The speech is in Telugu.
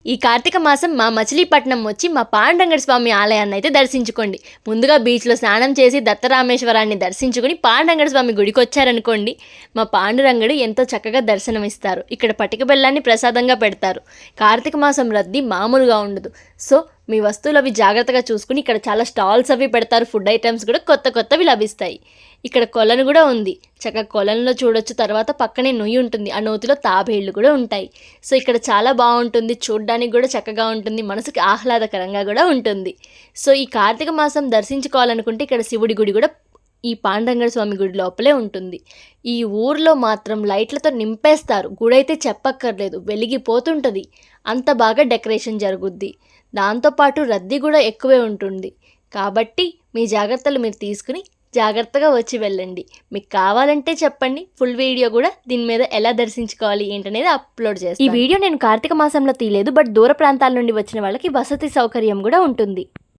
ఈ కార్తీక మాసం మా మచిలీపట్నం వచ్చి మా పాండురంగడి స్వామి ఆలయాన్ని అయితే దర్శించుకోండి. ముందుగా బీచ్లో స్నానం చేసి దత్తరామేశ్వరాన్ని దర్శించుకుని పాండురంగడి స్వామి గుడికి వచ్చారనుకోండి, మా పాండురంగడు ఎంతో చక్కగా దర్శనమిస్తారు. ఇక్కడ పటిక బెల్లాన్ని ప్రసాదంగా పెడతారు. కార్తీక మాసం రద్దీ మామూలుగా ఉండదు. సో మీ వస్తువులు అవి జాగ్రత్తగా చూసుకుని ఇక్కడ చాలా స్టాల్స్ అవి పెడతారు. ఫుడ్ ఐటమ్స్ కూడా కొత్త కొత్తవి లభిస్తాయి. ఇక్కడ కొలను కూడా ఉంది. చక్కగా కొలంలో చూడొచ్చు. తర్వాత పక్కనే నొయ్యి ఉంటుంది. ఆ నూతిలో తాబేళ్లు కూడా ఉంటాయి. సో ఇక్కడ చాలా బాగుంటుంది. చూడడానికి కూడా చక్కగా ఉంటుంది. మనసుకి ఆహ్లాదకరంగా కూడా ఉంటుంది. సో ఈ కార్తీక మాసం దర్శించుకోవాలనుకుంటే ఇక్కడ శివుడి గుడి కూడా ఈ పాండురంగడి స్వామి గుడి లోపలే ఉంటుంది. ఈ ఊర్లో మాత్రం లైట్లతో నింపేస్తారు. గుడి అయితే చెప్పక్కర్లేదు, వెలిగిపోతుంటుంది. అంత బాగా డెకరేషన్ జరుగుద్ది. దాంతోపాటు రద్దీ కూడా ఎక్కువే ఉంటుంది. కాబట్టి మీ జాగ్రత్తలు మీరు తీసుకుని జాగ్రత్తగా వచ్చి వెళ్ళండి. మీకు కావాలంటే చెప్పండి, ఫుల్ వీడియో కూడా దీని మీద ఎలా దర్శించుకోవాలి ఏంటనేది అప్లోడ్ చేస్తాను. ఈ వీడియో నేను కార్తీక మాసంలో తీయలేదు, బట్ దూర ప్రాంతాల నుండి వచ్చిన వాళ్ళకి వసతి సౌకర్యం కూడా ఉంటుంది.